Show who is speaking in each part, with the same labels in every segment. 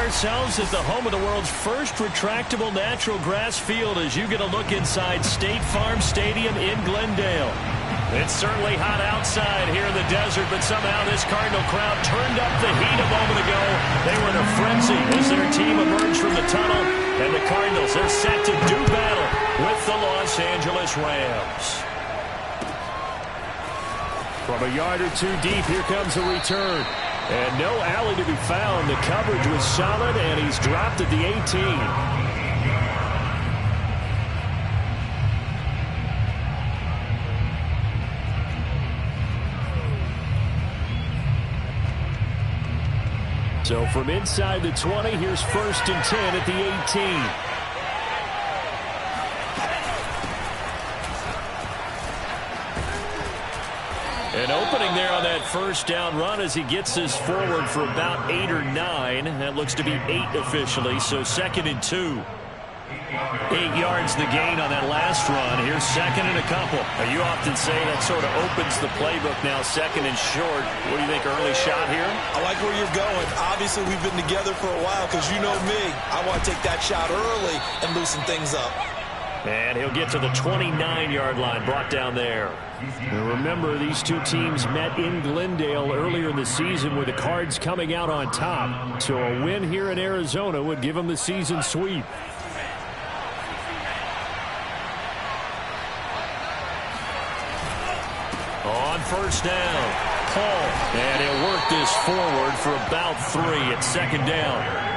Speaker 1: ourselves at the home of the world's first retractable natural grass field as you get a look inside State Farm Stadium in Glendale. It's certainly hot outside here in the desert, but somehow this Cardinal crowd turned up the heat a moment ago. They were in a frenzy as their team emerged from the tunnel, and the Cardinals, they're set to do battle with the Los Angeles Rams. From a yard or two deep, here comes a return. And no alley to be found. The coverage was solid, and he's dropped at the 18. So from inside the 20, here's 1st and 10 at the 18. An opening there on that first down run as he gets this forward for about 8 or 9. That looks to be 8 officially, so 2nd and 2. 8 yards the gain on that last run. Here's 2nd and a couple. You often say that sort of opens the playbook now, 2nd and short. What do you think, early shot here?
Speaker 2: I like where you're going. Obviously, we've been together for a while because you know me. I want to take that shot early and loosen things up.
Speaker 1: And he'll get to the 29-yard line, brought down there. And remember, these two teams met in Glendale earlier in the season with the Cards coming out on top. So a win here in Arizona would give them the season sweep. On first down, Paul. And he'll work this forward for about 3 at 2nd down.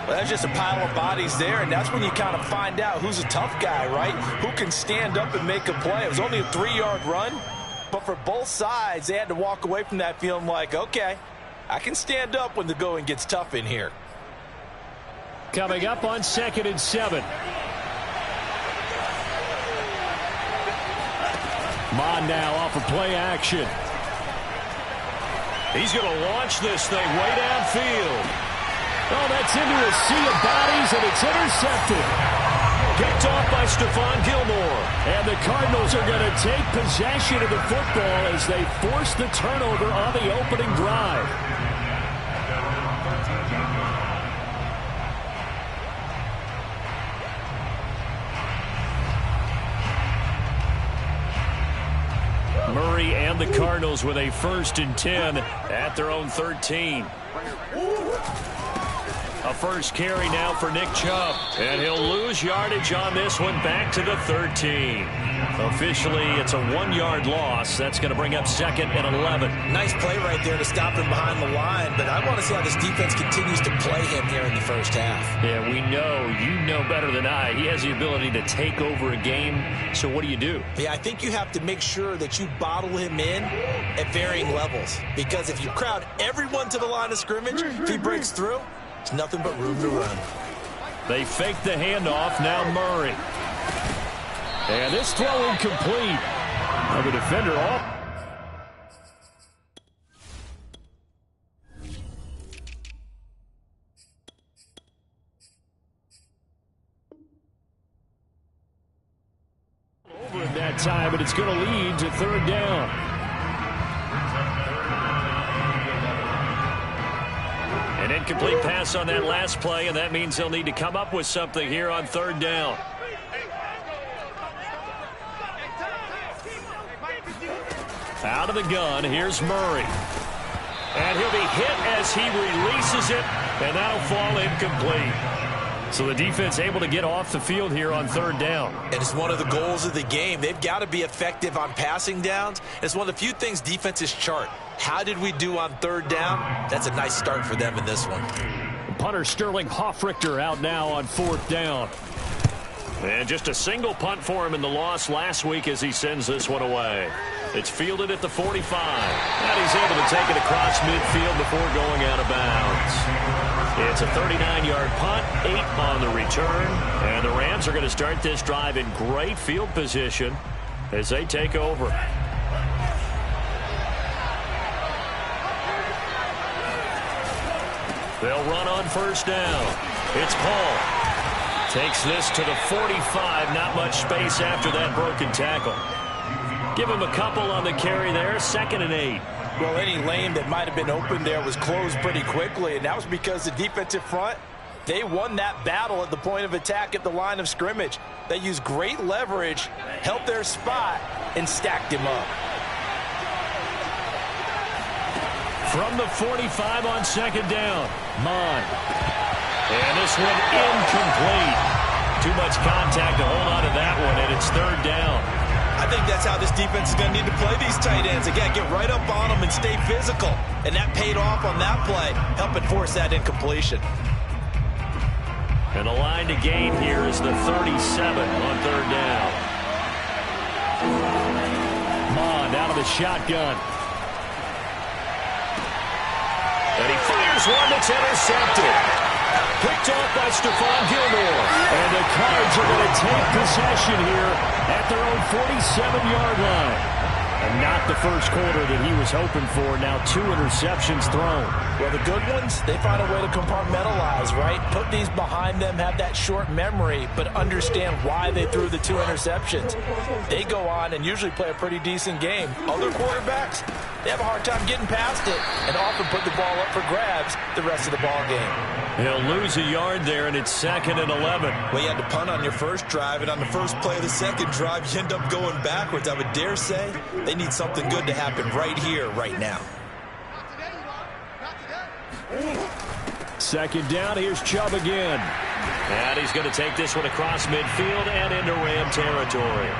Speaker 2: Well, that's just a pile of bodies there, and that's when you kind of find out who's a tough guy, right? Who can stand up and make a play. It was only a 3-yard run, but for both sides, they had to walk away from that feeling like, okay, I can stand up when the going gets tough in here.
Speaker 1: Coming up on 2nd and 7. Mon now off of play action. He's going to launch this thing way downfield. Oh, that's into a sea of bodies, and it's intercepted. Picked off by Stephon Gilmore. And the Cardinals are going to take possession of the football as they force the turnover on the opening drive. Murray and the Cardinals with a 1st and 10 at their own 13. A first carry now for Nick Chubb. And he'll lose yardage on this one, back to the 13. Officially, it's a 1-yard loss. That's going to bring up 2nd and 11.
Speaker 2: Nice play right there to stop him behind the line, but I want to see how this defense continues to play him here in the first half.
Speaker 1: Yeah, we know. You know better than I. He has the ability to take over a game. So what do?
Speaker 2: Yeah, I think you have to make sure that you bottle him in at varying levels. Because if you crowd everyone to the line of scrimmage, if he breaks through, it's nothing but room to run.
Speaker 1: They fake the handoff. Now Murray. And this throw incomplete. Now the defender off. Over at that time, but it's going to lead to 3rd down. An incomplete pass on that last play, and that means they'll need to come up with something here on 3rd down. Out of the gun, here's Murray. And he'll be hit as he releases it, and that'll fall incomplete. So the defense able to get off the field here on 3rd down.
Speaker 2: And it's one of the goals of the game. They've got to be effective on passing downs. It's one of the few things defenses chart. How did we do on 3rd down? That's a nice start for them in this one.
Speaker 1: Punter Sterling Hoffrichter out now on 4th down. And just a single punt for him in the loss last week as he sends this one away. It's fielded at the 45. And he's able to take it across midfield before going out of bounds. It's a 39-yard punt, 8 on the return. And the Rams are going to start this drive in great field position as they take over. They'll run on 1st down. It's Paul. Takes this to the 45. Not much space after that broken tackle. Give him a couple on the carry there. 2nd and 8.
Speaker 2: Well, any lane that might have been open there was closed pretty quickly, and that was because the defensive front, they won that battle at the point of attack at the line of scrimmage. They used great leverage, held their spot, and stacked him up.
Speaker 1: From the 45 on second down, Mon. And this one incomplete. Too much contact to hold on to that one, and it's third down.
Speaker 2: I think that's how this defense is going to need to play these tight ends. Again, get right up on them and stay physical. And that paid off on that play, helping force that incompletion.
Speaker 1: And the line to gain here is the 37 on third down. Mon out of the shotgun. And he fires one that's intercepted. Picked off by Stephon Gilmore. And the Cards are going to take possession here at their own 47-yard line. And not the first quarter that he was hoping for. Now 2 interceptions thrown.
Speaker 2: Well, the good ones, they find a way to compartmentalize, right? Put these behind them, have that short memory, but understand why they threw the 2 interceptions. They go on and usually play a pretty decent game. Other quarterbacks, they have a hard time getting past it and often put the ball up for grabs the rest of the ball game.
Speaker 1: He'll lose a yard there, and it's 2nd and 11.
Speaker 2: Well, you had to punt on your first drive, and on the first play of the second drive, you end up going backwards. I would dare say they need something good to happen right here, right now.
Speaker 1: Second down, here's Chubb again. And he's going to take this one across midfield and into Ram territory.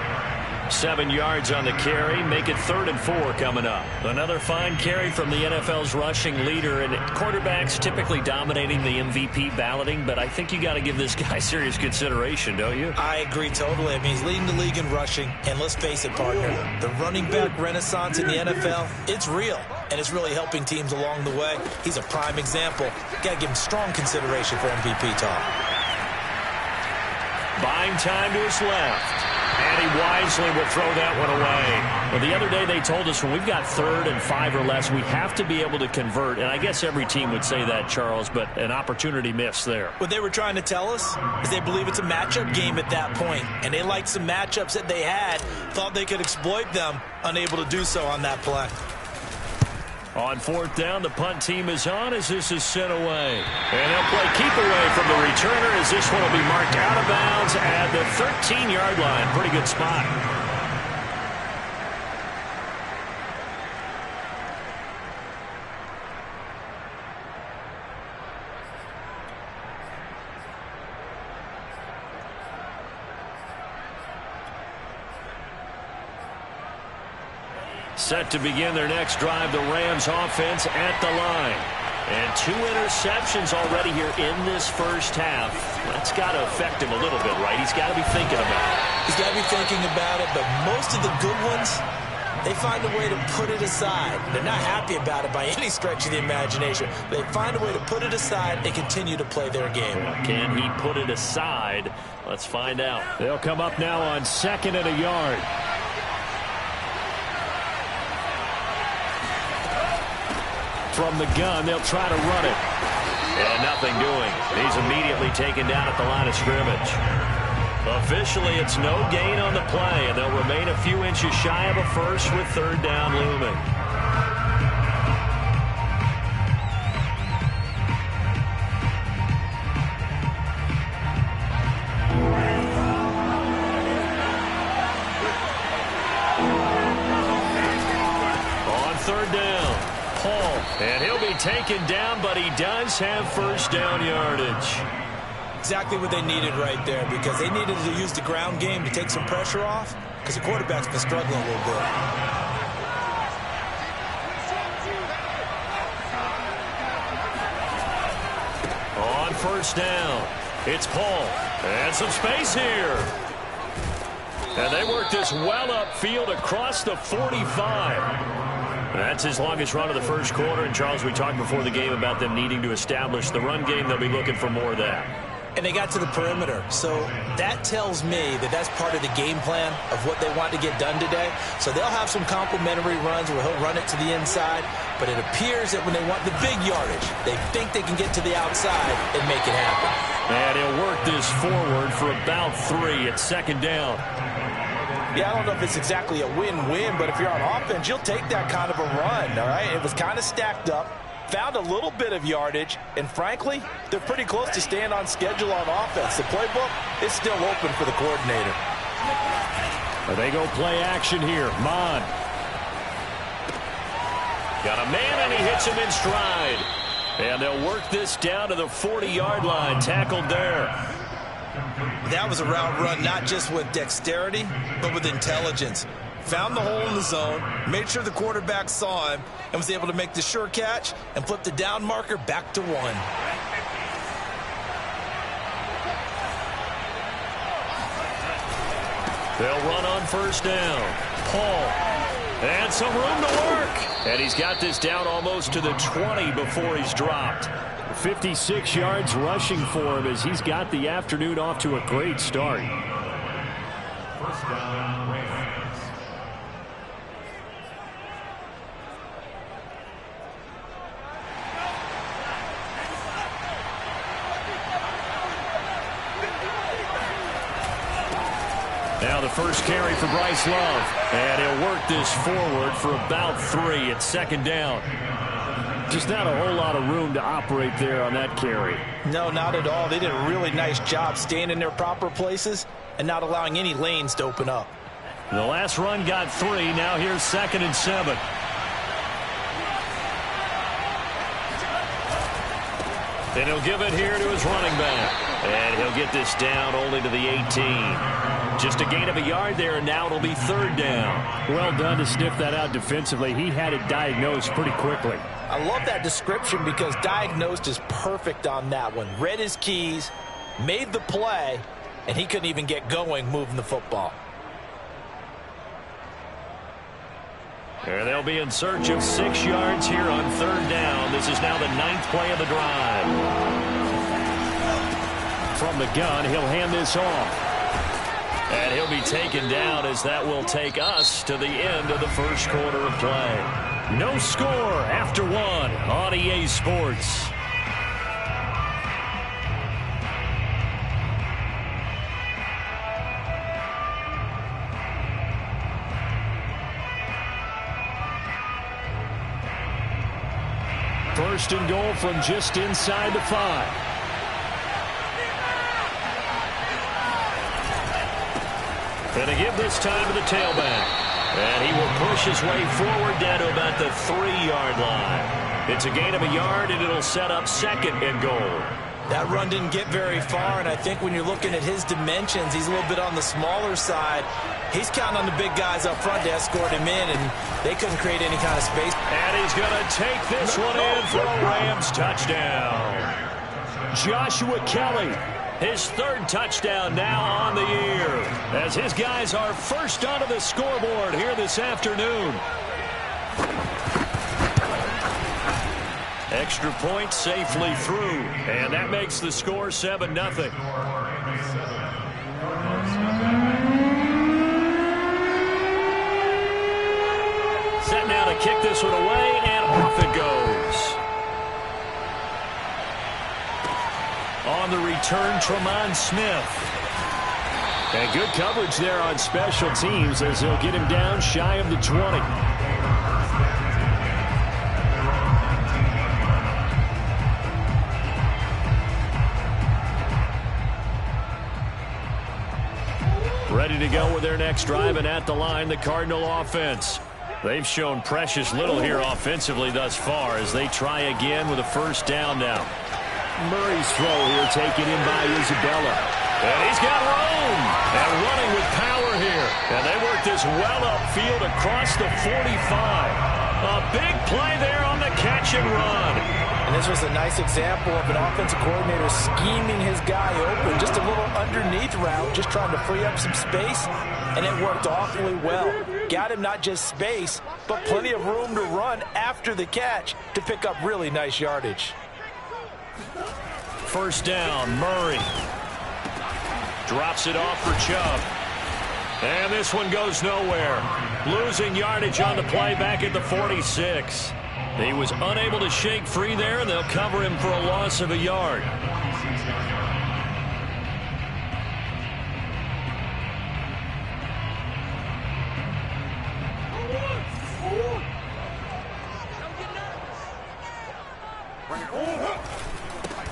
Speaker 1: 7 yards on the carry, make it 3rd and 4 coming up. Another fine carry from the NFL's rushing leader, and quarterbacks typically dominating the MVP balloting, but I think you got to give this guy serious consideration, don't you?
Speaker 2: I agree totally. I mean, he's leading the league in rushing, and let's face it, partner, the running back renaissance in the NFL, it's real, and it's really helping teams along the way. He's a prime example. Got to give him strong consideration for MVP talk.
Speaker 1: Buying time to his left. And he wisely will throw that one away. Well, the other day they told us when we've got 3rd and 5 or less, we have to be able to convert. And I guess every team would say that, Charles, but an opportunity missed there.
Speaker 2: What they were trying to tell us is they believe it's a matchup game at that point. And they liked some matchups that they had, thought they could exploit them, unable to do so on that play.
Speaker 1: On 4th down, the punt team is on as this is sent away. And they'll play keep away from the returner as this one will be marked out of bounds at the 13-yard line. Pretty good spot. Set to begin their next drive, the Rams offense at the line. And 2 interceptions already here in this first half. That's got to affect him a little bit, right? He's got to be thinking about it.
Speaker 2: He's got to be thinking about it, but most of the good ones, they find a way to put it aside. They're not happy about it by any stretch of the imagination. They find a way to put it aside and continue to play their game.
Speaker 1: Can he put it aside? Let's find out. They'll come up now on 2nd and a yard. From the gun, they'll try to run it. And nothing doing. He's immediately taken down at the line of scrimmage. Officially, it's no gain on the play, and they'll remain a few inches shy of a first with 3rd down looming. On 3rd down. Paul, and he'll be taken down, but he does have first down yardage.
Speaker 2: Exactly what they needed right there, because they needed to use the ground game to take some pressure off, because the quarterback's been struggling a little bit.
Speaker 1: On 1st down, it's Paul, and some space here. And they work this well upfield across the 45. That's his longest run of the first quarter. And, Charles, we talked before the game about them needing to establish the run game. They'll be looking for more of that.
Speaker 2: And they got to the perimeter. So that tells me that that's part of the game plan of what they want to get done today. So they'll have some complementary runs where he'll run it to the inside. But it appears that when they want the big yardage, they think they can get to the outside and make it happen.
Speaker 1: And he'll work this forward for about 3 at 2nd down.
Speaker 2: Yeah, I don't know if it's exactly a win-win, but if you're on offense, you'll take that kind of a run, all right? It was kind of stacked up, found a little bit of yardage, and frankly, they're pretty close to staying on schedule on offense. The playbook is still open for the coordinator.
Speaker 1: They go play action here. Mon. Got a man, and he hits him in stride. And they'll work this down to the 40-yard line. Tackled there.
Speaker 3: That was a route run not just with dexterity, but with intelligence. Found the hole in the zone, made sure the quarterback saw him, and was able to make the sure catch and flip the down marker back to 1.
Speaker 1: They'll run on first down. Paul. And some room to work. And he's got this down almost to the 20 before he's dropped. 56 yards rushing for him as he's got the afternoon off to a great start.
Speaker 4: First down, Rams.
Speaker 1: Now the first carry for Bryce Love. And he'll work this forward for about 3 at second down. Just not a whole lot of room to operate there on that carry.
Speaker 2: No, not at all. They did a really nice job staying in their proper places and not allowing any lanes to open up.
Speaker 1: The last run got 3. Now here's 2nd and 7. And he'll give it here to his running back. And he'll get this down only to the 18. Just a gain of a yard there, and now it'll be 3rd down.
Speaker 5: Well done to sniff that out defensively. He had it diagnosed pretty quickly.
Speaker 2: I love that description because diagnosed is perfect on that one. Read his keys, made the play, and he couldn't even get going moving the football.
Speaker 1: And they'll be in search of 6 yards here on 3rd down. This is now the 9th play of the drive.
Speaker 5: From the gun, he'll hand this off.
Speaker 1: And he'll be taken down as that will take us to the end of the first quarter of play. No score after 1 on EA Sports. First and goal from just inside the 5. And to give this time to the tailback. And he will push his way forward down to about the 3-yard line. It's a gain of a yard, and it'll set up 2nd and goal.
Speaker 2: That run didn't get very far, and I think when you're looking at his dimensions, he's a little bit on the smaller side. He's counting on the big guys up front to escort him in, and they couldn't create any kind of space.
Speaker 1: And he's going to take this one in for a Rams touchdown. Joshua Kelly, his 3rd touchdown now on the year, as his guys are first onto the scoreboard here this afternoon. Extra point safely through, and that makes the score 7-0. Set now to kick this one away, and off it goes. On the return, Tremont Smith. And good coverage there on special teams as he'll get him down shy of the 20. Ready to go with their next drive, and at the line, the Cardinal offense. They've shown precious little here offensively thus far as they try again with a first down now.
Speaker 5: Murray's throw here taken in by Isabella.
Speaker 1: And he's got room. And running with power here. And they work this well upfield across the 45. A big play there on the catch and run.
Speaker 2: And this was a nice example of an offensive coordinator scheming his guy open. Just a little underneath route, just trying to free up some space. And it worked awfully well. Got him not just space, but plenty of room to run after the catch to pick up really nice yardage.
Speaker 1: First down, Murray. Drops it off for Chubb. And this one goes nowhere. Losing yardage on the play back at the 46. He was unable to shake free there, and they'll cover him for a loss of a yard.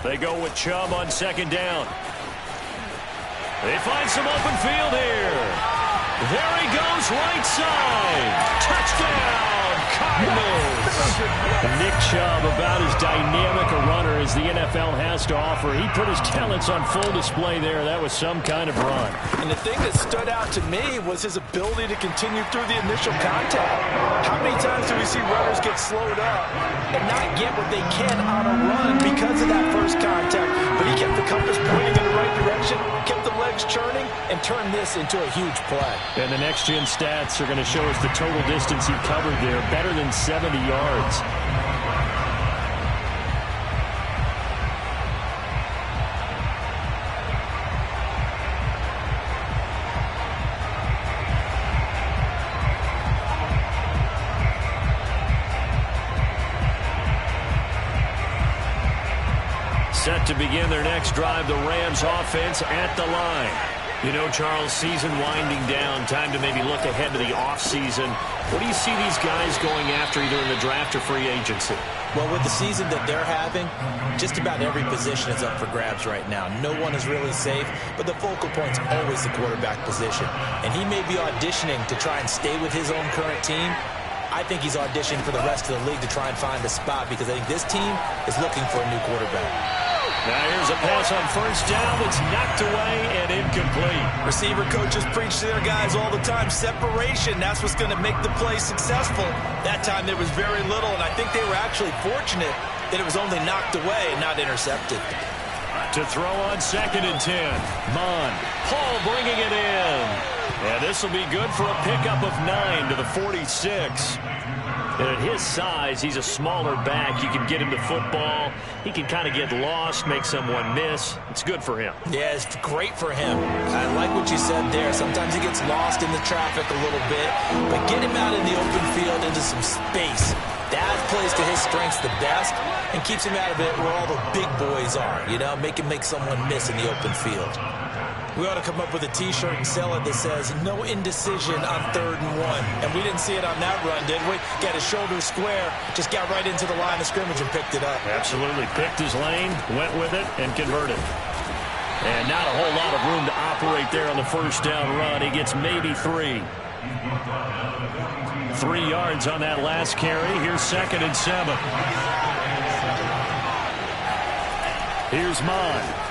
Speaker 1: They go with Chubb on second down. They find some open field here. There he goes, right side. Touchdown, Cardinals. Nick Chubb, about as dynamic a runner as the NFL has to offer. He put his talents on full display there. That was some kind of run.
Speaker 2: And the thing that stood out to me was his ability to continue through the initial contact. How many times do we see runners get slowed up and not get what they can on a run because of that first contact? But he kept the compass pointing in the right direction, kept the legs churning, and turned this into a huge play.
Speaker 1: And the next-gen stats are going to show us the total distance he covered there, better than 70 yards. Set to begin their next drive, the Rams offense at the line. You know, Charles, season winding down, time to maybe look ahead to the offseason. What do you see these guys going after either in the draft or free agency?
Speaker 3: Well, with the season that they're having, just about every position is up for grabs right now. No one is really safe, but the focal point's always the quarterback position. And he may be auditioning to try and stay with his own current team. I think he's auditioning for the rest of the league to try and find a spot because I think this team is looking for a new quarterback.
Speaker 1: Now here's a pass on first down that's knocked away and incomplete.
Speaker 3: Receiver coaches preach to their guys all the time. Separation, that's what's going to make the play successful. That time there was very little, and I think they were actually fortunate that it was only knocked away and not intercepted.
Speaker 1: To throw on second and 10. Mon. Paul bringing it in. And this will be good for a pickup of 9 to the 46. And at his size, he's a smaller back. You can get him to football. He can kind of get lost, make someone miss. It's good for him.
Speaker 3: Yeah, it's great for him. I like what you said there. Sometimes he gets lost in the traffic a little bit, but get him out in the open field into some space. That plays to his strengths the best and keeps him out of it where all the big boys are, you know, make him make someone miss in the open field. We ought to come up with a T-shirt and sell it that says, no indecision on 3rd and 1. And we didn't see it on that run, did we? Got his shoulder square, just got right into the line of scrimmage and picked it up.
Speaker 1: Absolutely. Picked his lane, went with it, and converted. And not a whole lot of room to operate there on the first down run. He gets maybe 3. 3 yards on that last carry. Here's 2nd and 7. Here's Mon.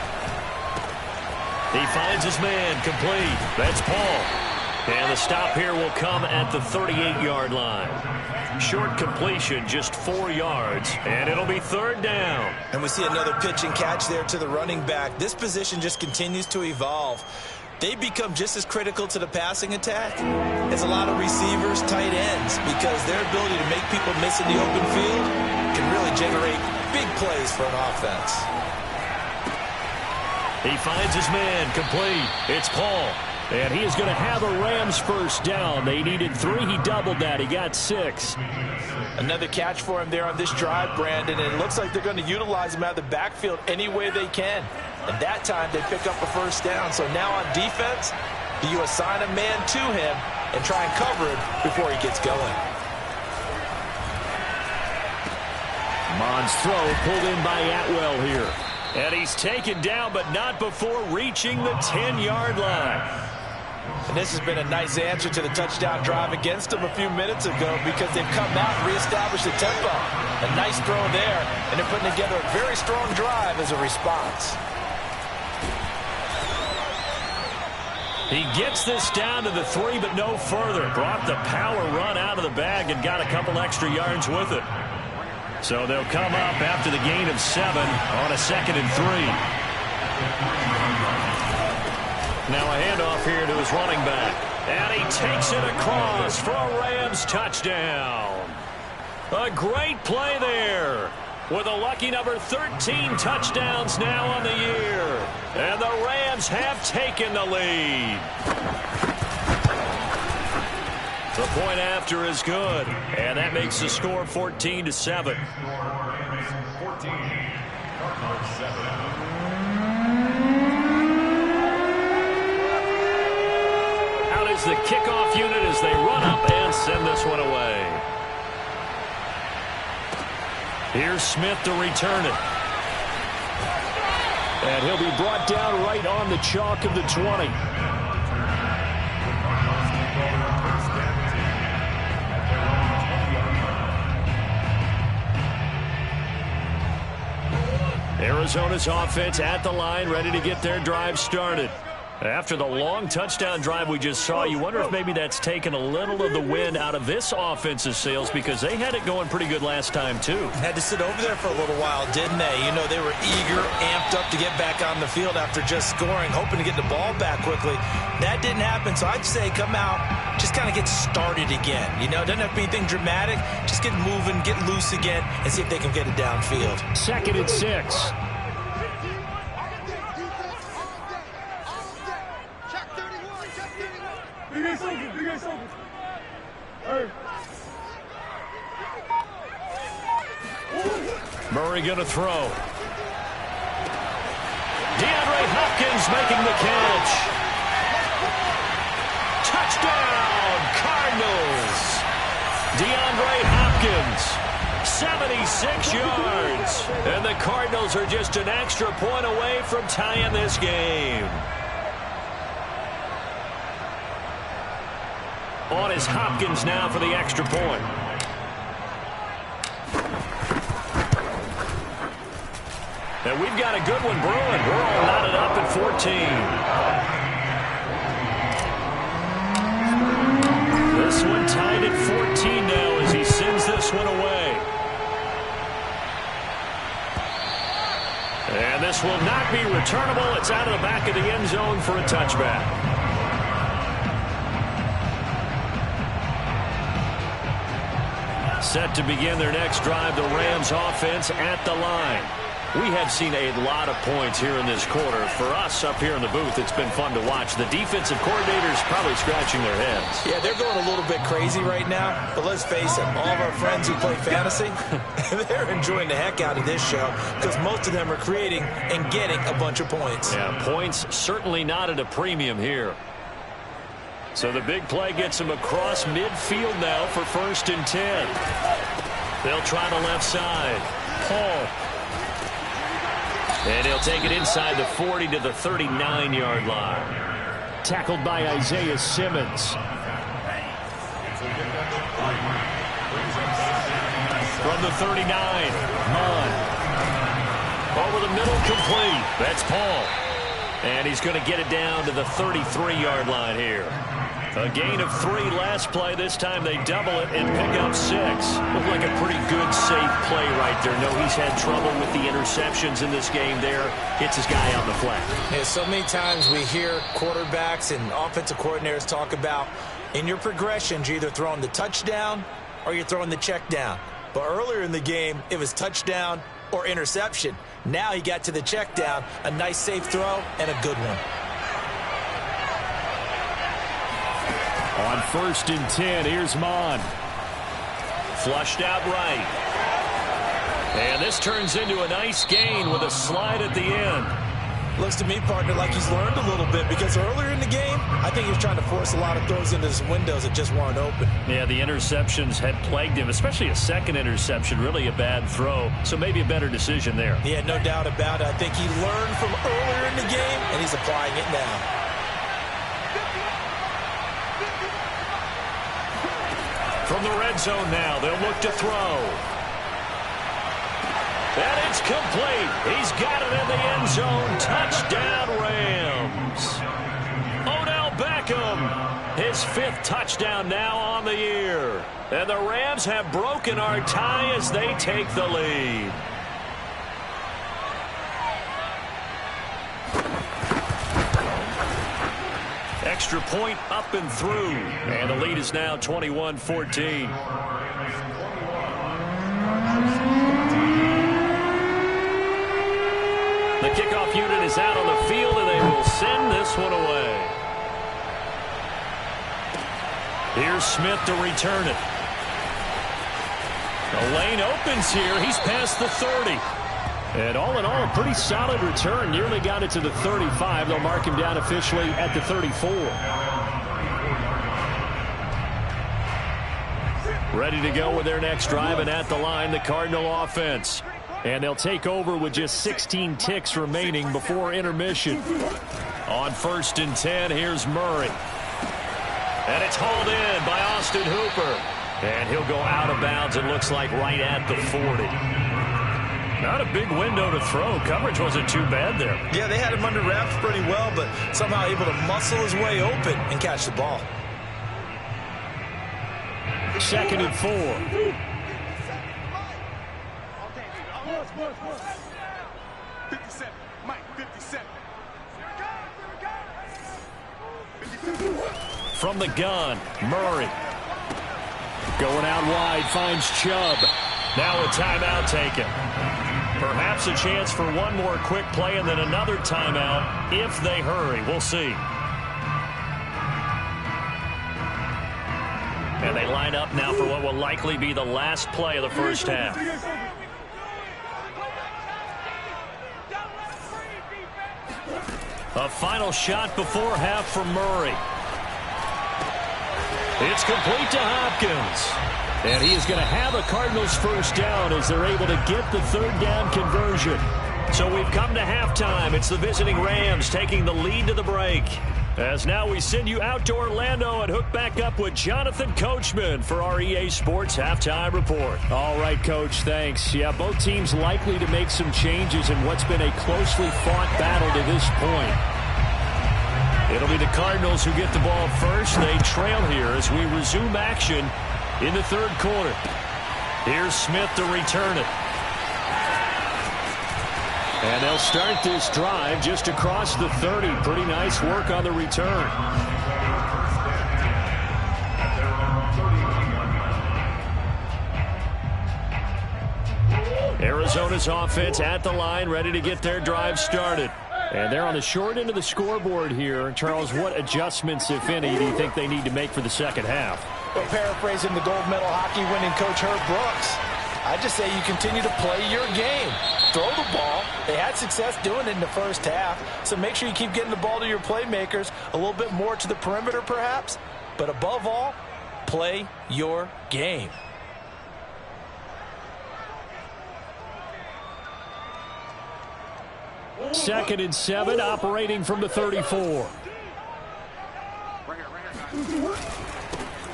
Speaker 1: He finds his man, complete. That's Paul. And the stop here will come at the 38-yard line. Short completion, just 4 yards, and it'll be 3rd down.
Speaker 3: And we see another pitch and catch there to the running back. This position just continues to evolve. They become just as critical to the passing attack as a lot of receivers, tight ends, because their ability to make people miss in the open field can really generate big plays for an offense.
Speaker 1: He finds his man, complete. It's Paul. And he is going to have a Rams first down. They needed 3. He doubled that. He got 6.
Speaker 2: Another catch for him there on this drive, Brandon. And it looks like they're going to utilize him out of the backfield any way they can. And that time they pick up a first down. So now on defense, do you assign a man to him and try and cover him before he gets going?
Speaker 1: Mon's throw pulled in by Atwell here. And he's taken down, but not before reaching the 10-yard line.
Speaker 2: And this has been a nice answer to the touchdown drive against them a few minutes ago because they've come out and reestablished the tempo. A nice throw there, and they're putting together a very strong drive as a response.
Speaker 1: He gets this down to the 3, but no further. Brought the power run out of the bag and got a couple extra yards with it. So they'll come up after the gain of 7 on a 2nd and 3. Now a handoff here to his running back. And he takes it across for a Rams touchdown. A great play there. With a lucky number 13 touchdowns now on the year. And the Rams have taken the lead. The point after is good, and that makes the score 14-7.
Speaker 4: 14, Cardinals 7.
Speaker 1: Out is the kickoff unit as they run up and send this one away. Here's Smith to return it. And he'll be brought down right on the chalk of the 20. Arizona's offense at the line, ready to get their drive started. After the long touchdown drive we just saw, you wonder if maybe that's taken a little of the wind out of this offense's sails, because they had it going pretty good last time, too.
Speaker 3: Had to sit over there for a little while, didn't they? You know, they were eager, amped up to get back on the field after just scoring, hoping to get the ball back quickly. That didn't happen, so I'd say come out, just kind of get started again. You know, it doesn't have to be anything dramatic. Just get moving, get loose again, and see if they can get it downfield.
Speaker 1: 2nd and 6. Murray going to throw. DeAndre Hopkins making the catch. Touchdown, Cardinals. DeAndre Hopkins, 76 yards. And the Cardinals are just an extra point away from tying this game. On is Hopkins now for the extra point. And we've got a good one brewing. We're all knotted up at 14. This one tied at 14 now as he sends this one away. And this will not be returnable. It's out of the back of the end zone for a touchback. Set to begin their next drive, the Rams offense at the line. We have seen a lot of points here in this quarter. For us up here in the booth, it's been fun to watch. The defensive coordinators probably scratching their heads.
Speaker 3: Yeah, they're going a little bit crazy right now. But let's face it, all of our friends who play fantasy, they're enjoying the heck out of this show because most of them are creating and getting a bunch of points.
Speaker 1: Yeah, points certainly not at a premium here. So the big play gets him across midfield now for 1st and 10. They'll try the left side. Paul. And he'll take it inside the 40 to the 39-yard line. Tackled by Isaiah Simmons. From the 39, Mon. Over the middle, complete. That's Paul. And he's going to get it down to the 33-yard line here. A gain of 3 last play. This time they double it and pick up 6. Looked like a pretty good, safe play right there. No, he's had trouble with the interceptions in this game there. Hits his guy out in the flat.
Speaker 3: Yeah, so many times we hear quarterbacks and offensive coordinators talk about in your progressions, you're either throwing the touchdown or you're throwing the check down. But earlier in the game, it was touchdown or interception. Now he got to the check down, a nice safe throw, and a good one.
Speaker 1: On 1st and 10, here's Mon. Flushed out right. And this turns into a nice gain with a slide at the end.
Speaker 3: Looks to me, partner, like he's learned a little bit because earlier in the game, I think he was trying to force a lot of throws into some windows that just weren't open.
Speaker 1: Yeah, the interceptions had plagued him, especially a second interception, really a bad throw. So maybe a better decision there.
Speaker 3: Yeah, no doubt about it. I think he learned from earlier in the game, and he's applying it now.
Speaker 1: From the red zone now, they'll look to throw. And it's complete. He's got it in the end zone. Touchdown, Rams. Odell Beckham, his 5th touchdown now on the year. And the Rams have broken our tie as they take the lead. Extra point up and through. And the lead is now 21-14. The kickoff unit is out on the field, and they will send this one away. Here's Smith to return it. The lane opens here. He's past the 30. And all in all, a pretty solid return. Nearly got it to the 35. They'll mark him down officially at the 34. Ready to go with their next drive, and at the line, the Cardinal offense.
Speaker 5: And they'll take over with just 16 ticks remaining before intermission.
Speaker 1: On 1st and 10, here's Murray. And it's hauled in by Austin Hooper. And he'll go out of bounds, it looks like, right at the 40. Not a big window to throw. Coverage wasn't too bad there.
Speaker 3: Yeah, they had him under wraps pretty well, but somehow able to muscle his way open and catch the ball.
Speaker 5: 2nd and 4.
Speaker 4: 57. Mike, 57.
Speaker 1: From the gun, Murray.
Speaker 5: Going out wide, finds Chubb.
Speaker 1: Now a timeout taken. Perhaps a chance for one more quick play and then another timeout if they hurry. We'll see. And they line up now for what will likely be the last play of the first half. A final shot before half from Murray. It's complete to Hopkins. And he is going to have a Cardinals first down as they're able to get the 3rd down conversion. So we've come to halftime. It's the visiting Rams taking the lead to the break. As now we send you out to Orlando and hook back up with Jonathan Coachman for our EA Sports Halftime Report.
Speaker 5: All right, Coach, thanks. Yeah, both teams likely to make some changes in what's been a closely fought battle to this point.
Speaker 1: It'll be the Cardinals who get the ball first. They trail here as we resume action in the 3rd quarter. Here's Smith to return it.
Speaker 5: And they'll start this drive just across the 30. Pretty nice work on the return.
Speaker 1: Arizona's offense at the line, ready to get their drive started.
Speaker 5: And they're on the short end of the scoreboard here. Charles, what adjustments, if any, do you think they need to make for the second half?
Speaker 2: Well, paraphrasing the gold medal hockey winning coach Herb Brooks, I just say you continue to play your game. Throw the ball. They had success doing it in the first half, so make sure you keep getting the ball to your playmakers, a little bit more to the perimeter perhaps, but above all, play your game.
Speaker 5: Second and 7, operating from the 34.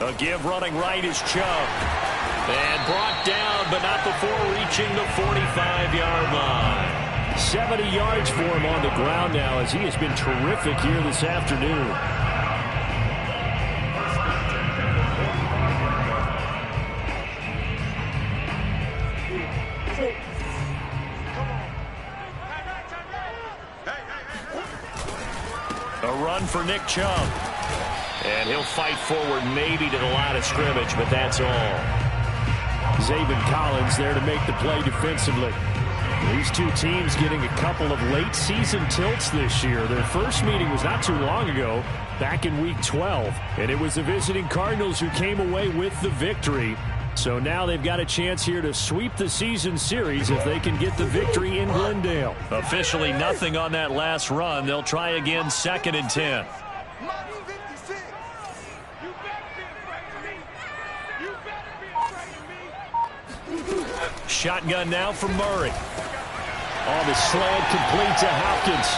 Speaker 1: A give running right is Chubb. And brought down, but not before reaching the 45-yard line.
Speaker 5: 70 yards for him on the ground now as he has been terrific here this afternoon.
Speaker 1: A run for Nick Chubb. And he'll fight forward maybe to the line of scrimmage, but that's all.
Speaker 5: Zaven Collins there to make the play defensively. These two teams getting a couple of late season tilts this year. Their first meeting was not too long ago, back in week 12. And it was the visiting Cardinals who came away with the victory. So now they've got a chance here to sweep the season series if they can get the victory in Glendale.
Speaker 1: Officially nothing on that last run. They'll try again, 2nd and 10. Shotgun now from Murray.
Speaker 5: On the slant, complete to Hopkins.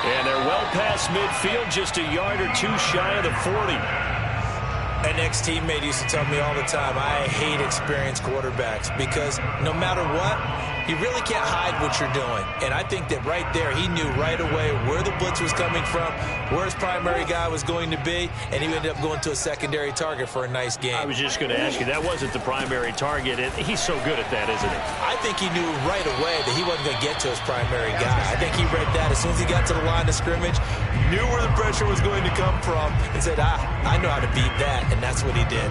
Speaker 1: And they're well past midfield, just a yard or two shy of the 40.
Speaker 3: An ex-teammate used to tell me all the time, I hate experienced quarterbacks because no matter what, you really can't hide what you're doing. And I think that right there, he knew right away where the blitz was coming from, where his primary guy was going to be, and he ended up going to a secondary target for a nice game.
Speaker 1: I was just going to ask you, that wasn't the primary target. He's so good at that, isn't he?
Speaker 3: I think he knew right away that he wasn't going to get to his primary guy. I think he read that as soon as he got to the line of scrimmage, knew where the pressure was going to come from, and said, I know how to beat that, and that's what he did.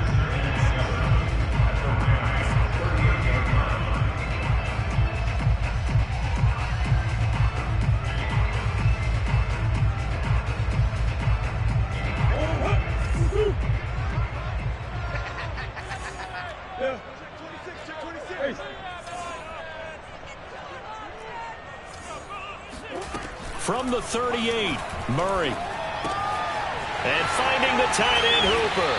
Speaker 1: From the 38, Murray. And finding the tight end, Hooper.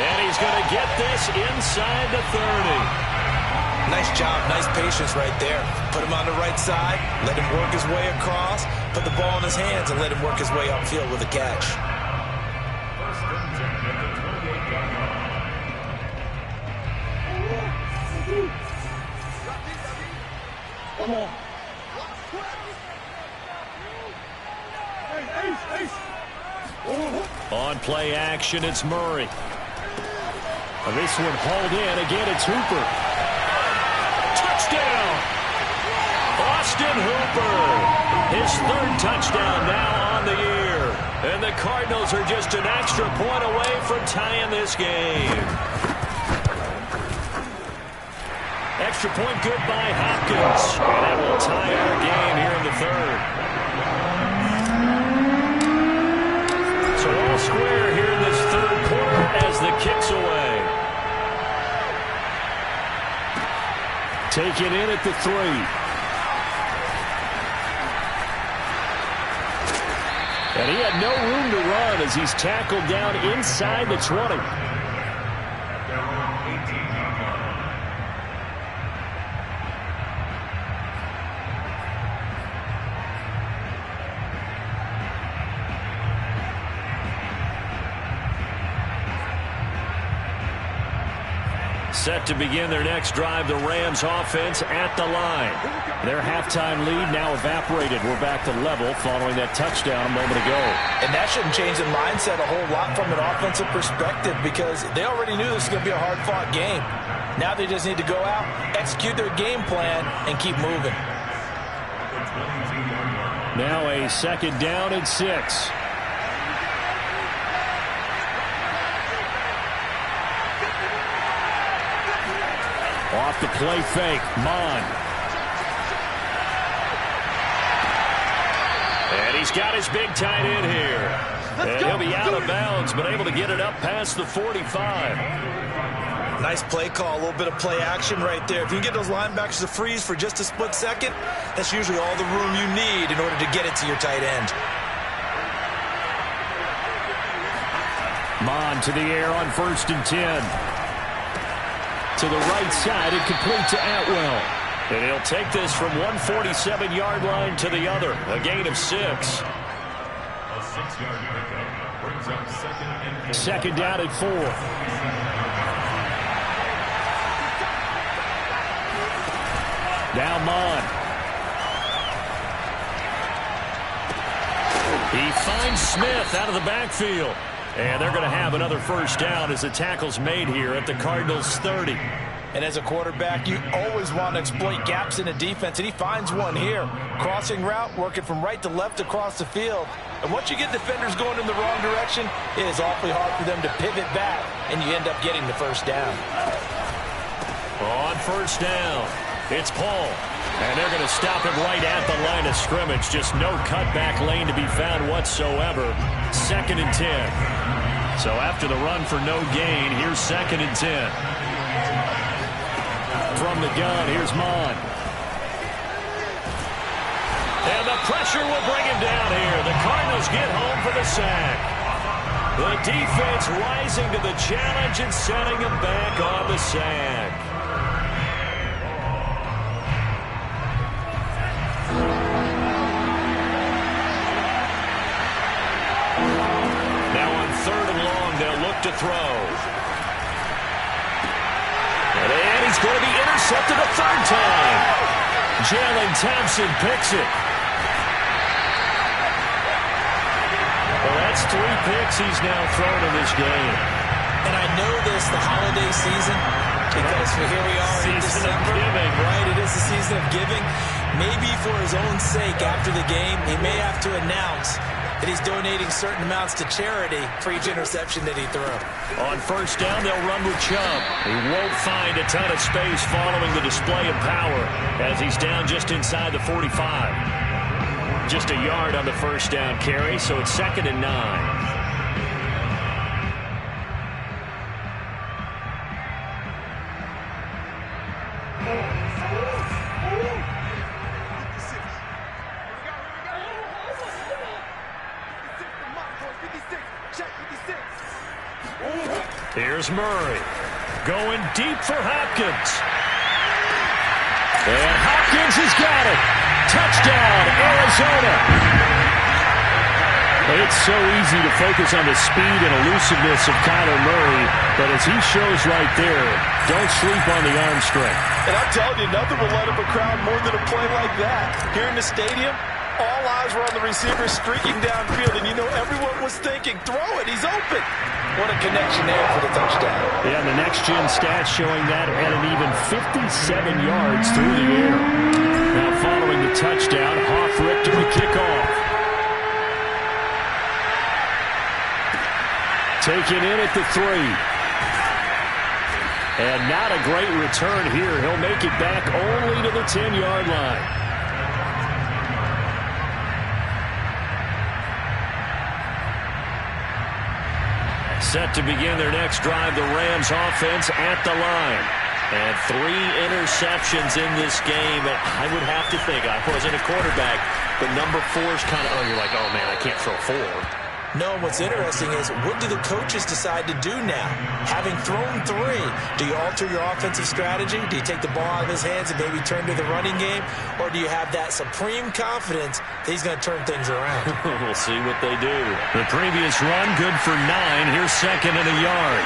Speaker 1: And he's going to get this inside the 30.
Speaker 3: Nice job, nice patience right there. Put him on the right side, let him work his way across, put the ball in his hands, and let him work his way upfield with a catch.
Speaker 4: Come on.
Speaker 1: On play action, it's Murray. This one hauled in. Again, it's Hooper. Touchdown! Austin Hooper. His third touchdown now on the year. And the Cardinals are just an extra point away from tying this game. Extra point good by Hopkins. And that will tie our game here in the third. So all square here in this third quarter as the kick's away. Taken in at the 3. And he had no room to run as he's tackled down inside the 20. Set to begin their next drive, the Rams offense at the line. Their halftime lead now evaporated. We're back to level following that touchdown a moment ago.
Speaker 2: And that shouldn't change the mindset a whole lot from an offensive perspective because they already knew this was going to be a hard-fought game. Now they just need to go out, execute their game plan, and keep moving.
Speaker 1: Now a second down and 6. Off the play fake, Mon. And he's got his big tight end here. And he'll be out of bounds, but able to get it up past the 45.
Speaker 3: Nice play call, a little bit of play action right there. If you can get those linebackers to freeze for just a split second, that's usually all the room you need in order to get it to your tight end.
Speaker 1: Mon to the air on 1st and 10. To the right side, and complete to Atwell. And he'll take this from 147-yard line to the other. A gain of 6.
Speaker 6: A 6-yard pickup brings up
Speaker 1: second down and 4. Now Mon. He finds Smith out of the backfield. And they're going to have another first down as the tackle's made here at the Cardinals' 30.
Speaker 2: And as a quarterback, you always want to exploit gaps in a defense, and he finds one here. Crossing route, working from right to left across the field. And once you get defenders going in the wrong direction, it is awfully hard for them to pivot back, and you end up getting the first down.
Speaker 1: On first down, it's Paul. And they're going to stop him right at the line of scrimmage. Just no cutback lane to be found whatsoever. 2nd and 10. So after the run for no gain, here's 2nd and 10. From the gun, here's Mon. And the pressure will bring him down here. The Cardinals get home for the sack. The defense rising to the challenge and setting him back on the sack. To throw. And he's going to be intercepted a third time. Jalen Thompson picks it. Well, that's 3 picks he's now thrown in this game.
Speaker 3: And I know this, the holiday season, because here we are in December. Right, it is the season of giving. Maybe for his own sake after the game, he may have to announce that he's donating certain amounts to charity for each interception that he threw.
Speaker 1: On first down, they'll run with Chubb. He won't find a ton of space following the display of power as he's down just inside the 45. Just a yard on the first down carry, so it's 2nd and 9. Here's Murray going deep for Hopkins.
Speaker 5: And Hopkins has got it. Touchdown, Arizona. It's so easy to focus on the speed and elusiveness of Kyler Murray, but as he shows right there, don't sleep on the arm strength.
Speaker 2: And I'm telling you, nothing will light up a crowd more than a play like that. Here in the stadium, all eyes were on the receiver streaking downfield, and you know everyone was thinking, throw it, he's open. What a connection there for the touchdown.
Speaker 5: Yeah, the next-gen stats showing that at an even 57 yards through the air. Now following the touchdown, Richter to kick off. Taken in at the 3. And not a great return here. He'll make it back only to the 10-yard line. Set to begin their next drive, the Rams offense at the line. And 3 interceptions in this game. And I would have to think, I wasn't a quarterback, but number 4 is kind of, you're like, oh, man, I can't throw 4.
Speaker 3: No, what's interesting is, what do the coaches decide to do now? Having thrown 3, do you alter your offensive strategy? Do you take the ball out of his hands and maybe turn to the running game? Or do you have that supreme confidence that he's going to turn things around?
Speaker 1: We'll see what they do. The previous run, good for 9. Here's 2nd and a yard.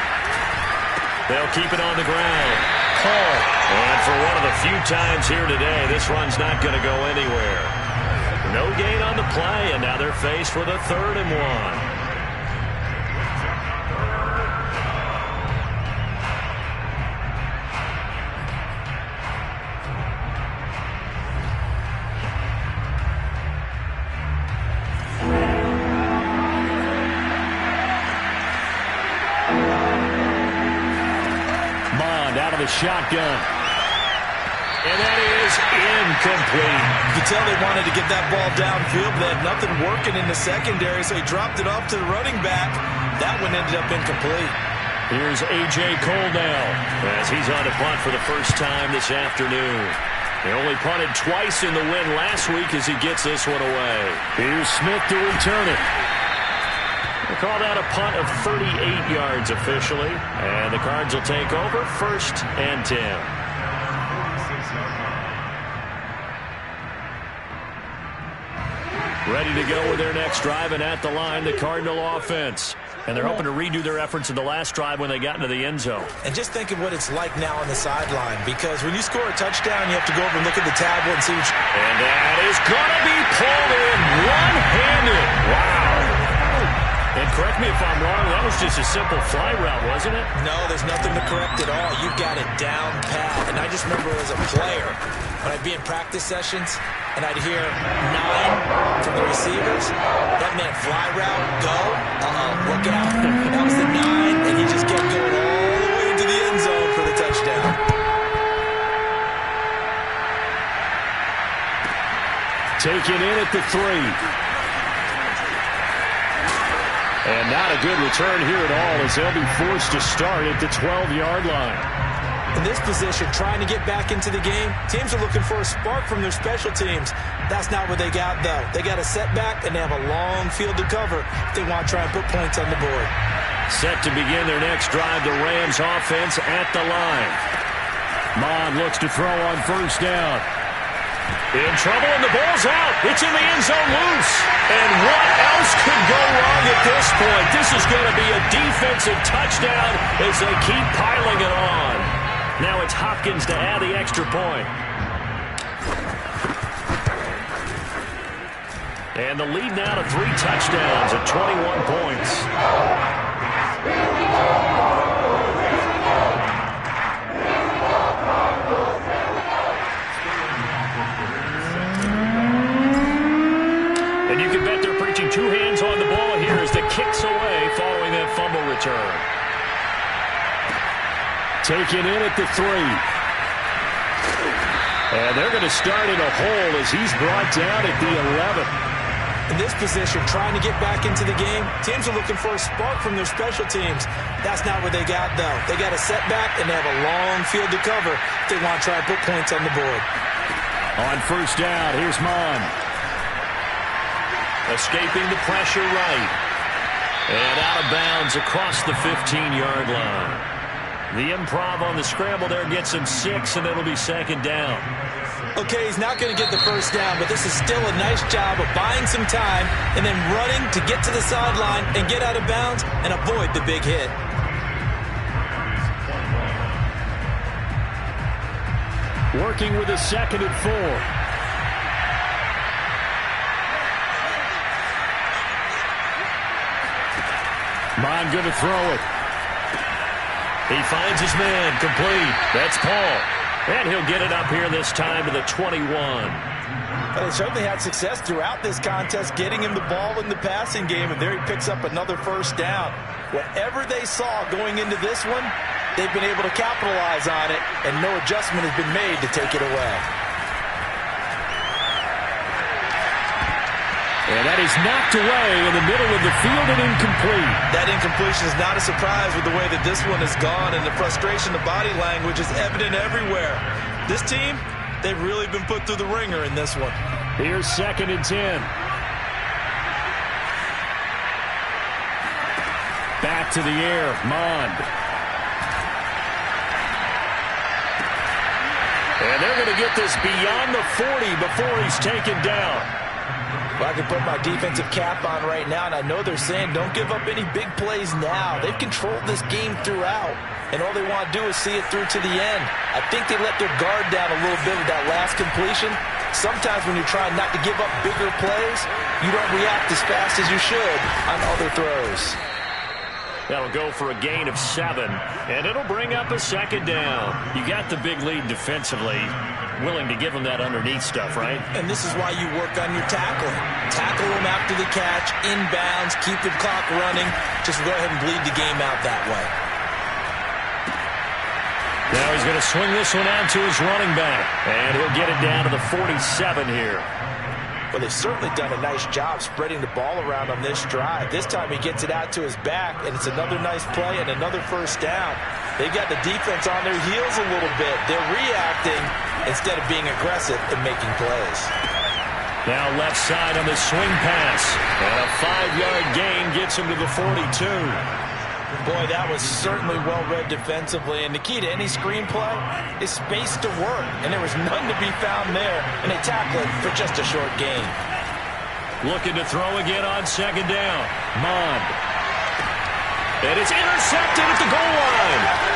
Speaker 1: They'll keep it on the ground. Paul. And for one of the few times here today, this run's not going to go anywhere. No gain on the play, and now they're faced with a 3rd and 1. Out of the shotgun. And that is incomplete.
Speaker 3: You can tell they wanted to get that ball downfield, but they had nothing working in the secondary, so he dropped it off to the running back. That one ended up incomplete.
Speaker 1: Here's A.J. Cole now, as he's on to punt for the first time this afternoon. They only punted twice in the win last week as he gets this one away.
Speaker 5: Here's Smith to return it.
Speaker 1: They call that a punt of 38 yards officially. And the Cards will take over, 1st and 10. Ready to go with their next drive, and at the line, the Cardinal offense. And they're hoping to redo their efforts in the last drive when they got into the end zone.
Speaker 3: And just think of what it's like now on the sideline, because when you score a touchdown, you have to go over and look at the tablet and see what
Speaker 1: And that is going to be pulled in one-handed. Wow. And correct me if I'm wrong, that was just a simple fly route, wasn't it?
Speaker 3: No, there's nothing to correct at all. You got it down pat. And I just remember as a player, when I'd be in practice sessions, and I'd hear 9 from the receivers, that meant fly route, go, look out. That was the 9, and he just kept going all the way into the end zone for the touchdown.
Speaker 5: Taken in at the 3. And not a good return here at all, as they'll be forced to start at the 12-yard line.
Speaker 3: In this position, trying to get back into the game, teams are looking for a spark from their special teams. That's not what they got, though. They got a setback, and they have a long field to cover if they want to try and put points on the board.
Speaker 1: Set to begin their next drive, the Rams offense at the line. Mon looks to throw on 1st down. In trouble, and the ball's out. It's in the end zone loose. And what else could go wrong at this point? This is going to be a defensive touchdown as they keep piling it on. Now it's Hopkins to add the extra point. And the lead now to 3 touchdowns at 21 points. And you can bet they're preaching 2 hands on the ball here as the kicks away following that fumble return.
Speaker 5: Taken in at the 3. And they're going to start in a hole as he's brought down at the 11.
Speaker 3: In this position, trying to get back into the game, teams are looking for a spark from their special teams. That's not what they got, though. They got a setback, and they have a long field to cover if they want to try and put points on the board.
Speaker 5: On 1st down, here's Mon.
Speaker 1: Escaping the pressure right. And out of bounds across the 15-yard line. The improv on the scramble there gets him 6, and it'll be second down.
Speaker 2: Okay, he's not going to get the first down, but this is still a nice job of buying some time and then running to get to the sideline and get out of bounds and avoid the big hit.
Speaker 5: Working with a 2nd and 4. Mon going to throw it.
Speaker 1: He finds his man, complete. That's Paul. And he'll get it up here this time to the 21.
Speaker 2: They certainly had success throughout this contest getting him the ball in the passing game, and there he picks up another first down. Whatever they saw going into this one, they've been able to capitalize on it, and no adjustment has been made to take it away.
Speaker 5: And that is knocked away in the middle of the field and incomplete.
Speaker 3: That incompletion is not a surprise with the way that this one has gone, and the frustration, the body language is evident everywhere. This team, they've really been put through the ringer in this one.
Speaker 5: Here's 2nd and 10. Back to the air, Mond.
Speaker 1: And they're going to get this beyond the 40 before he's taken down.
Speaker 2: Well, I can put my defensive cap on right now, and I know they're saying don't give up any big plays now. They've controlled this game throughout, and all they want to do is see it through to the end. I think they let their guard down a little bit with that last completion. Sometimes when you're trying not to give up bigger plays, you don't react as fast as you should on other throws.
Speaker 1: That'll go for a gain of 7, and it'll bring up a 2nd down. You got the big lead defensively. Willing to give them that underneath stuff, right?
Speaker 2: And this is why you work on your tackling. Tackle them after the catch, inbounds, keep the clock running. Just go ahead and bleed the game out that way.
Speaker 1: Now he's going to swing this one out to his running back, and he'll get it down to the 47 here.
Speaker 2: Well, they've certainly done a nice job spreading the ball around on this drive. This time he gets it out to his back, and it's another nice play and another first down. They've got the defense on their heels a little bit. They're reacting instead of being aggressive and making plays.
Speaker 1: Now left side on the swing pass. And a 5-yard gain gets him to the 42.
Speaker 2: Boy, that was certainly well-read defensively. And the key to any screenplay is space to work. And there was none to be found there. And they tackle it for just a short gain.
Speaker 1: Looking to throw again on 2nd down. Mond. And it's intercepted at the goal line.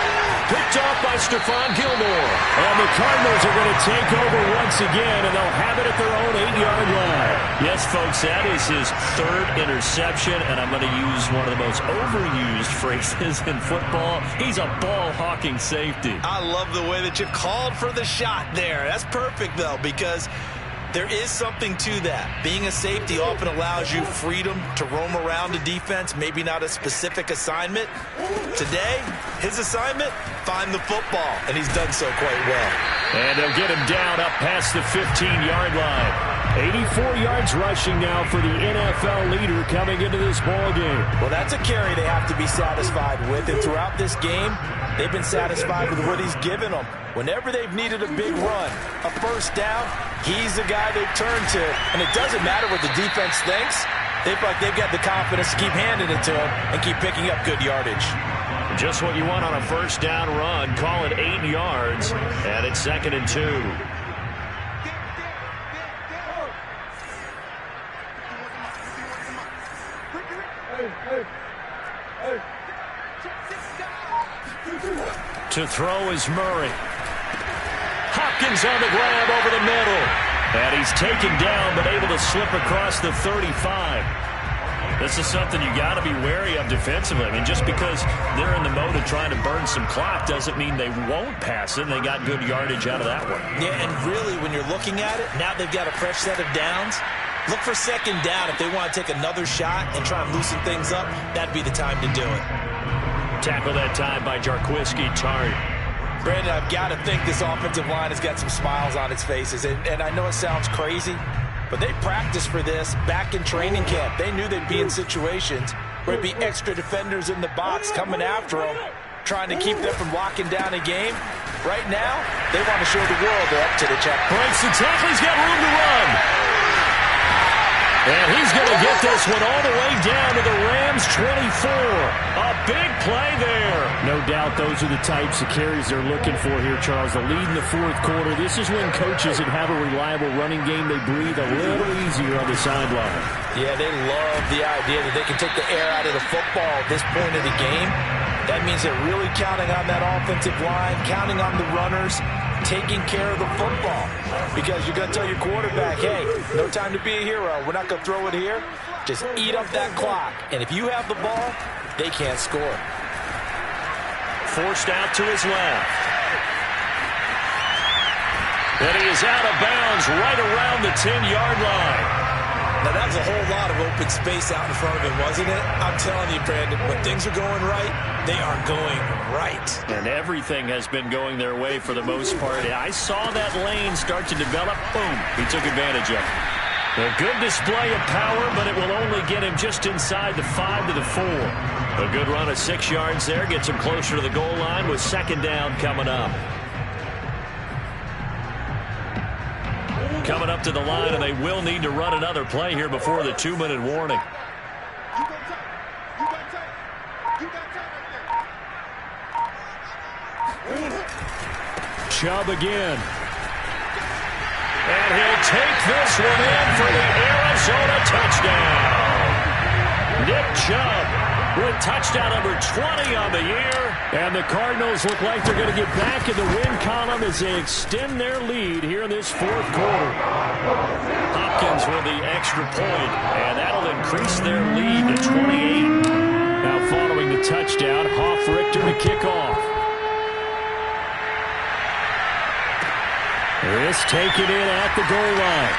Speaker 1: Picked off by Stephon Gilmore.
Speaker 5: And the Cardinals are going to take over once again, and they'll have it at their own 8-yard line.
Speaker 1: Yes, folks, that is his 3rd interception, and I'm going to use one of the most overused phrases in football. He's a ball-hawking safety.
Speaker 3: I love the way that you called for the shot there. That's perfect, though, because there is something to that. Being a safety often allows you freedom to roam around the defense, maybe not a specific assignment. Today, his assignment, find the football, and he's done so quite well.
Speaker 5: And they'll get him down up past the 15-yard line. 84 yards rushing now for the NFL leader coming into this ball game.
Speaker 2: Well, that's a carry they have to be satisfied with, and throughout this game, they've been satisfied with what he's given them. Whenever they've needed a big run, a first down, he's the guy they've turned to. And it doesn't matter what the defense thinks. They've got the confidence to keep handing it to him and keep picking up good yardage.
Speaker 1: Just what you want on a first down run. Call it 8 yards, and it's 2nd and 2. To throw is Murray. Hopkins on the grab over the middle. And he's taken down, but able to slip across the 35. This is something you got to be wary of defensively. I mean, just because they're in the mode of trying to burn some clock doesn't mean they won't pass it. They got good yardage out of that one.
Speaker 2: Yeah, and really, when you're looking at it, now they've got a fresh set of downs. Look for 2nd down. If they want to take another shot and try and loosen things up, that'd be the time to do it.
Speaker 1: Tackle that time by Jarquiski Tartt.
Speaker 2: Brandon, I've got to think this offensive line has got some smiles on its faces. And I know it sounds crazy, but they practiced for this back in training camp. They knew they'd be in situations where it'd be extra defenders in the box coming after them, trying to keep them from locking down a game. Right now, they want to show the world they're up to the check.
Speaker 1: Breaks the tackle. He's got room to run. And he's going to get this one all the way down to the Rams' Hopkins, 24. A big play there.
Speaker 5: No doubt those are the types of carries they're looking for here, Charles. The lead in the fourth quarter. This is when coaches that have a reliable running game, they breathe a little easier on the sideline.
Speaker 2: Yeah, they love the idea that they can take the air out of the football at this point of the game. That means they're really counting on that offensive line, counting on the runners, taking care of the football. Because you're going to tell your quarterback, hey, no time to be a hero. We're not going to throw it here. Just eat up that clock. And if you have the ball, they can't score.
Speaker 1: Forced out to his left. And he is out of bounds right around the 10-yard line.
Speaker 3: Now, that was a whole lot of open space out in front of him, wasn't it? I'm telling you, Brandon, when things are going right, they are going right.
Speaker 1: And everything has been going their way for the most part. I saw that lane start to develop. Boom. He took advantage of it. A good display of power, but it will only get him just inside the 5 to the 4. A good run of 6 yards there gets him closer to the goal line with second down coming up. Coming up to the line, and they will need to run another play here before the 2-minute warning.
Speaker 5: Chubb again.
Speaker 1: And he'll take this one in for the Arizona touchdown. Nick Chubb with touchdown number 20 on the year.
Speaker 5: And the Cardinals look like they're going to get back in the win column as they extend their lead here in this fourth quarter.
Speaker 1: Hopkins with the extra point, and that'll increase their lead to 28.
Speaker 5: Now following the touchdown, Richter to kick off. This taken in at the goal line.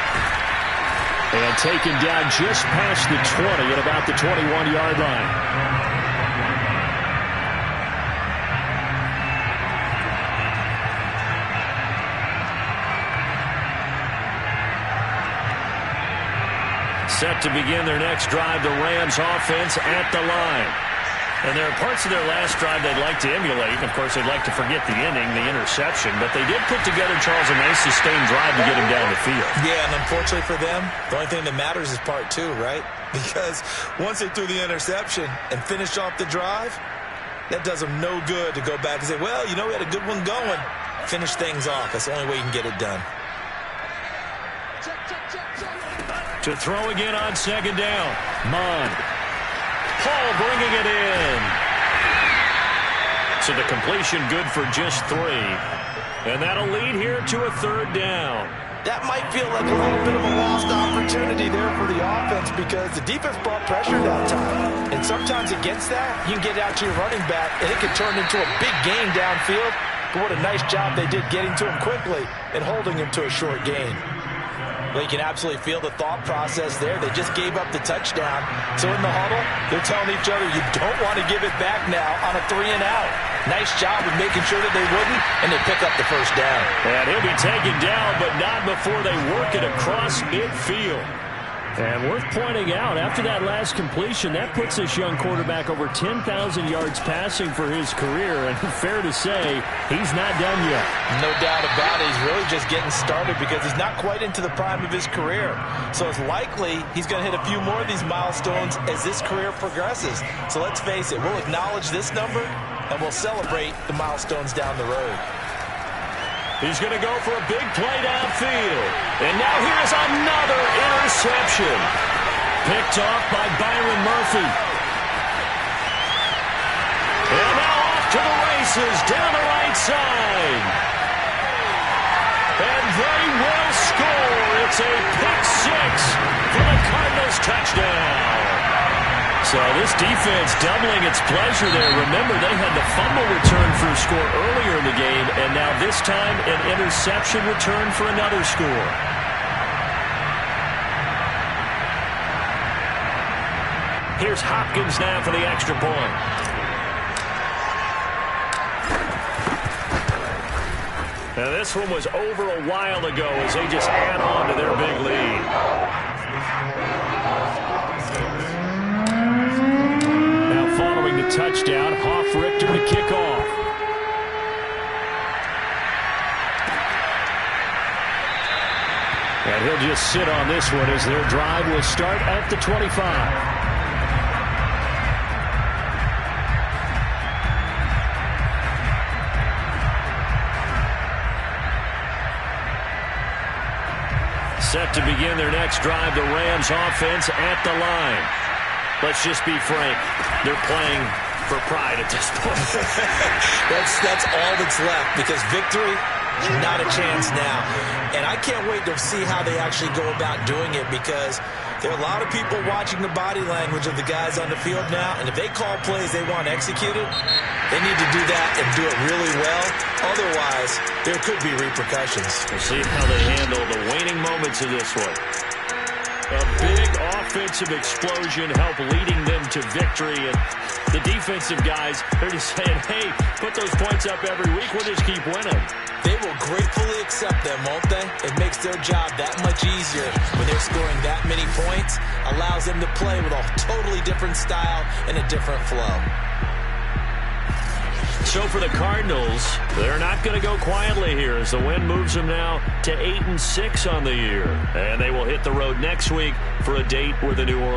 Speaker 5: And taken down just past the 20 at about the 21-yard line.
Speaker 1: Set to begin their next drive, the Rams offense at the line. And there are parts of their last drive they'd like to emulate. And, of course, they'd like to forget the inning, the interception. But they did put together, Charles, a nice sustained drive to get him down the field.
Speaker 3: Yeah, and unfortunately for them, the only thing that matters is part 2, right? Because once they threw the interception and finished off the drive, that does them no good to go back and say, well, you know, we had a good one going. Finish things off. That's the only way you can get it done.
Speaker 1: To throw again on second down. Mon. Paul bringing it in. So the completion good for just 3. And that'll lead here to a third down.
Speaker 2: That might feel like a little bit of a lost opportunity there for the offense because the defense brought pressure that time. And sometimes against that, you can get out to your running back, and it can turn into a big gain downfield. But what a nice job they did getting to him quickly and holding him to a short gain. Well, you can absolutely feel the thought process there. They just gave up the touchdown. So in the huddle, they're telling each other, you don't want to give it back now on a 3-and-out. Nice job of making sure that they wouldn't, and they pick up the first down.
Speaker 1: And he'll be taken down, but not before they work it across midfield.
Speaker 5: And worth pointing out, after that last completion, that puts this young quarterback over 10,000 yards passing for his career. And fair to say, he's not done yet.
Speaker 2: No doubt about it. He's really just getting started because he's not quite into the prime of his career. So it's likely he's going to hit a few more of these milestones as this career progresses. So let's face it, we'll acknowledge this number, and we'll celebrate the milestones down the road.
Speaker 1: He's going to go for a big play downfield. And now here's another interception. Picked off by Byron Murphy. And now off to the races down the right side. And they will score. It's a pick 6 for the Cardinals touchdown. So this defense doubling its pleasure there. Remember, they had the fumble return for a score earlier in the game, and now this time an interception return for another score. Here's Hopkins now for the extra point. Now this one was over a while ago as they just add on to their big lead.
Speaker 5: Touchdown, Richter to kick off. And he'll just sit on this one as their drive will start at the 25.
Speaker 1: set to begin their next drive. The Rams offense at the line. Let's just be frank. They're playing for pride at this point.
Speaker 3: That's all that's left, because victory, not a chance now. And I can't wait to see how they actually go about doing it, because there are a lot of people watching the body language of the guys on the field now, and if they call plays they want executed, they need to do that and do it really well. Otherwise, there could be repercussions.
Speaker 1: We'll see how they handle the waning moments of this one. A big offensive explosion helped leading them to victory, and the defensive guys, they're just saying, hey, put those points up every week, we'll just keep winning.
Speaker 3: They will gratefully accept them, won't they? It makes their job that much easier when they're scoring that many points. Allows them to play with a totally different style and a different flow.
Speaker 1: So for the Cardinals, they're not going to go quietly here as the win moves them now to 8-6 on the year. And they will hit the road next week for a date with the New Orleans